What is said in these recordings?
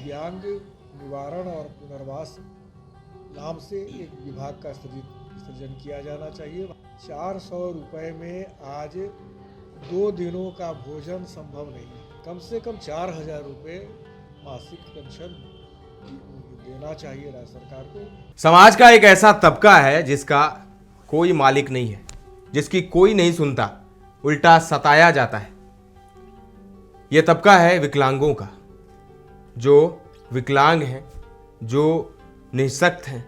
दिव्यांग निवारण और पुनर्वास नाम से एक विभाग का सृजन किया जाना चाहिए। 400 रुपये में आज 2 दिनों का भोजन संभव नहीं है। कम से कम 4,000 रुपये मासिक पेंशन देना चाहिए राज्य सरकार को। समाज का एक ऐसा तबका है जिसका कोई मालिक नहीं है, जिसकी कोई नहीं सुनता, उल्टा सताया जाता है। यह तबका है विकलांगों का। जो विकलांग हैं, जो निःशक्त हैं,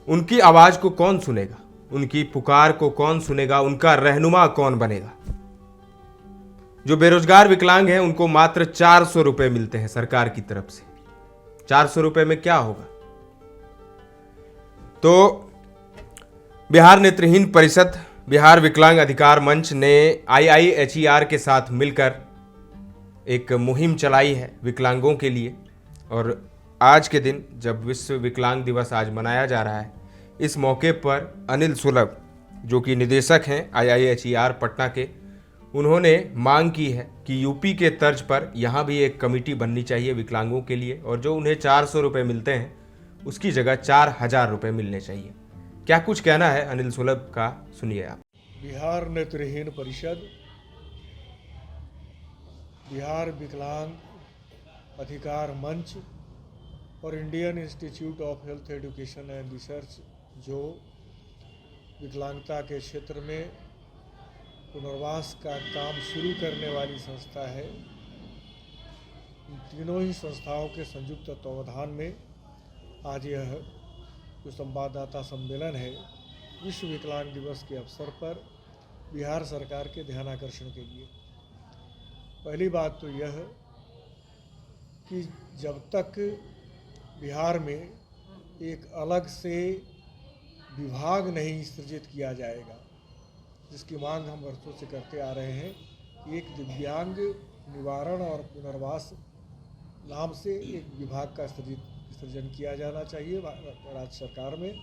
उनकी आवाज को कौन सुनेगा? उनकी पुकार को कौन सुनेगा? उनका रहनुमा कौन बनेगा? जो बेरोजगार विकलांग हैं उनको मात्र 400 रुपए मिलते हैं सरकार की तरफ से। 400 रुपए में क्या होगा? तो बिहार नेत्रहीन परिषद, बिहार विकलांग अधिकार मंच ने IIHER के साथ मिलकर एक मुहिम चलाई है विकलांगों के लिए। और आज के दिन जब विश्व विकलांग दिवस आज मनाया जा रहा है, इस मौके पर अनिल सुलभ जो कि निदेशक हैं IIHER पटना के, उन्होंने मांग की है कि यूपी के तर्ज पर यहाँ भी एक कमेटी बननी चाहिए विकलांगों के लिए, और जो उन्हें 400 रुपये मिलते हैं उसकी जगह 4,000 रुपये मिलने चाहिए। क्या कुछ कहना है अनिल सुलभ का, सुनिए आप। बिहार नेत्रहीन परिषद, बिहार विकलांग अधिकार मंच और Indian institute of health education and research, जो विकलांगता के क्षेत्र में पुनर्वास का काम शुरू करने वाली संस्था है, इन तीनों ही संस्थाओं के संयुक्त तत्वावधान में आज यह जो संवाददाता सम्मेलन है विश्व विकलांग दिवस के अवसर पर बिहार सरकार के ध्यानाकर्षण के लिए। पहली बात तो यह कि जब तक बिहार में एक अलग से विभाग नहीं सृजित किया जाएगा, जिसकी मांग हम वर्षों से करते आ रहे हैं कि एक दिव्यांग निवारण और पुनर्वास नाम से एक विभाग का सृजन किया जाना चाहिए राज्य सरकार में।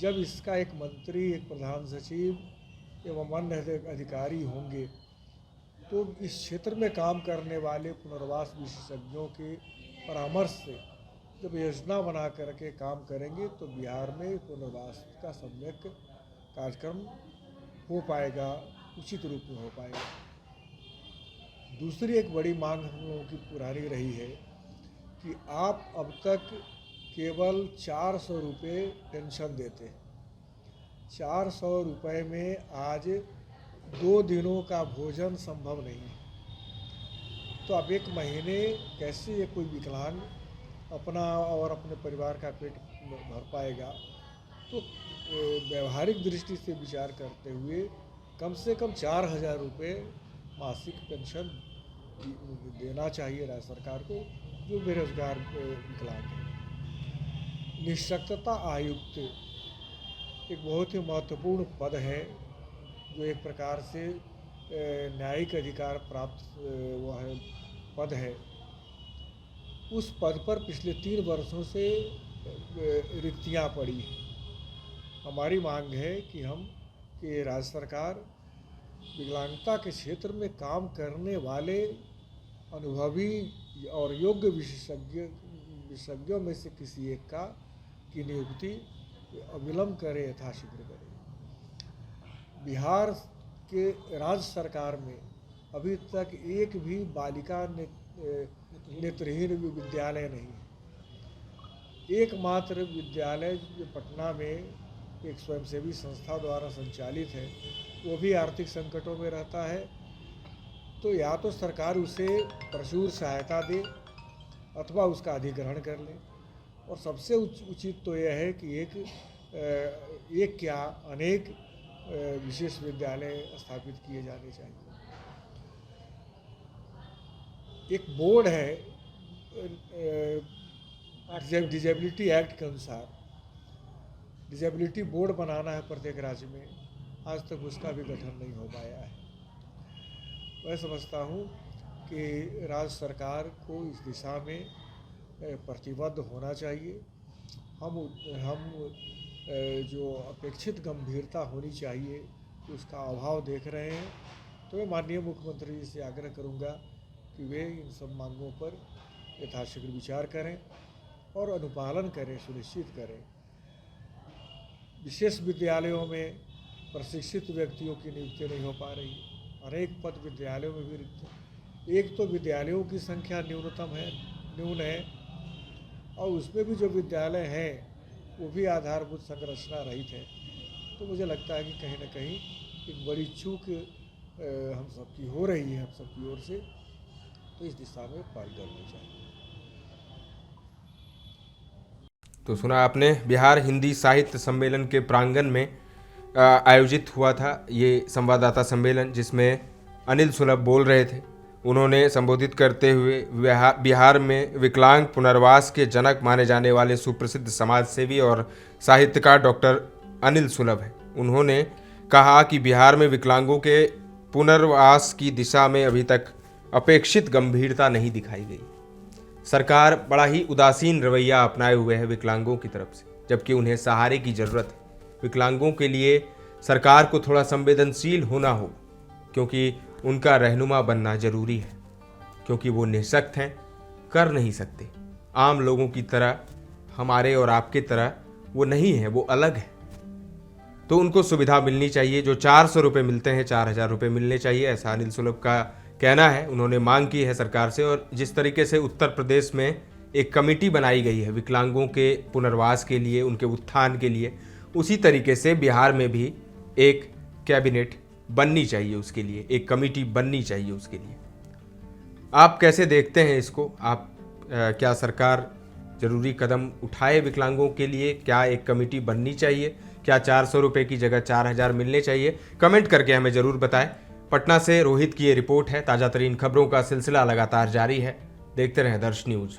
जब इसका एक मंत्री, एक प्रधान सचिव एवं अन्य अधिकारी होंगे, तो इस क्षेत्र में काम करने वाले पुनर्वास विशेषज्ञों के परामर्श से जब योजना बना करके काम करेंगे तो बिहार में पुनर्वास का सम्यक कार्यक्रम हो पाएगा, उचित रूप में हो पाएगा। दूसरी एक बड़ी मांग हम लोगों की पुरानी रही है कि आप अब तक केवल 400 रुपये पेंशन देते हैं। 400 रुपये में आज 2 दिनों का भोजन संभव नहीं है। तो अब एक महीने कैसे ये कोई विकलांग अपना और अपने परिवार का पेट भर पाएगा? तो व्यवहारिक दृष्टि से विचार करते हुए कम से कम 4,000 रुपये मासिक पेंशन देना चाहिए राज्य सरकार को, जो बेरोजगार विकलांग हैं। निःशक्तता आयुक्त एक बहुत ही महत्वपूर्ण पद है, जो एक प्रकार से न्यायिक अधिकार प्राप्त वह पद है। उस पद पर पिछले 3 वर्षों से रिक्तियां पड़ी हैं। हमारी मांग है कि राज्य सरकार विकलांगता के क्षेत्र में काम करने वाले अनुभवी और योग्य विशेषज्ञों में से किसी एक की नियुक्ति अविलंब करे, यथाशीघ्र करे। बिहार के राज्य सरकार में अभी तक एक भी बालिका नेत्रहीन विद्यालय नहीं है। एकमात्र विद्यालय जो पटना में एक स्वयंसेवी संस्था द्वारा संचालित है, वो भी आर्थिक संकटों में रहता है। तो या तो सरकार उसे प्रचुर सहायता दे अथवा उसका अधिग्रहण कर ले। और सबसे उचित तो यह है कि एक क्या अनेक विशेष विद्यालय स्थापित किए जाने चाहिए। एक बोर्ड है डिजेबिलिटी एक्ट के अनुसार, डिजेबिलिटी बोर्ड बनाना है प्रत्येक राज्य में। आज तक उसका भी गठन नहीं हो पाया है। मैं समझता हूँ कि राज्य सरकार को इस दिशा में प्रतिबद्ध होना चाहिए। हम जो अपेक्षित गंभीरता होनी चाहिए उसका अभाव देख रहे हैं। तो मैं माननीय मुख्यमंत्री जी से आग्रह करूंगा कि वे इन सब मांगों पर यथाशीघ्र विचार करें और अनुपालन करें, सुनिश्चित करें। विशेष विद्यालयों में प्रशिक्षित व्यक्तियों की नियुक्ति नहीं हो पा रही है, अनेक पद विद्यालयों में भी रिक्त हैं। एक तो विद्यालयों की संख्या न्यून है और उसमें भी जो विद्यालय हैं वो भी आधारभूत संरचना रहित है। तो मुझे लगता है कि कहीं ना कहीं एक बड़ी चूक हम सबकी हो रही है, हम सबकी ओर से। तो इस दिशा में पहल करनी चाहिए। तो सुना आपने, बिहार हिंदी साहित्य सम्मेलन के प्रांगण में आयोजित हुआ था ये संवाददाता सम्मेलन, जिसमें अनिल सुलभ बोल रहे थे। उन्होंने संबोधित करते हुए बिहार में विकलांग पुनर्वास के जनक माने जाने वाले सुप्रसिद्ध समाज सेवी और साहित्यकार डॉक्टर अनिल सुलभ हैं। उन्होंने कहा कि बिहार में विकलांगों के पुनर्वास की दिशा में अभी तक अपेक्षित गंभीरता नहीं दिखाई गई। सरकार बड़ा ही उदासीन रवैया अपनाए हुए है विकलांगों की तरफ से, जबकि उन्हें सहारे की ज़रूरत है। विकलांगों के लिए सरकार को थोड़ा संवेदनशील होना होगा, क्योंकि उनका रहनुमा बनना जरूरी है, क्योंकि वो निःशक्त हैं, कर नहीं सकते। आम लोगों की तरह, हमारे और आपके तरह वो नहीं है, वो अलग है। तो उनको सुविधा मिलनी चाहिए। जो 400 रुपये मिलते हैं, 4000 रुपये मिलने चाहिए, ऐसा अनिल सुलभ का कहना है। उन्होंने मांग की है सरकार से। और जिस तरीके से उत्तर प्रदेश में एक कमेटी बनाई गई है विकलांगों के पुनर्वास के लिए, उनके उत्थान के लिए, उसी तरीके से बिहार में भी एक कैबिनेट बननी चाहिए, उसके लिए एक कमेटी बननी चाहिए उसके लिए। आप कैसे देखते हैं इसको? आप क्या सरकार जरूरी कदम उठाए विकलांगों के लिए? क्या एक कमेटी बननी चाहिए? क्या 400 रुपये की जगह 4000 मिलने चाहिए? कमेंट करके हमें ज़रूर बताएं। पटना से रोहित की ये रिपोर्ट है। ताज़ा तरीन खबरों का सिलसिला लगातार जारी है। देखते रहें दर्श न्यूज़।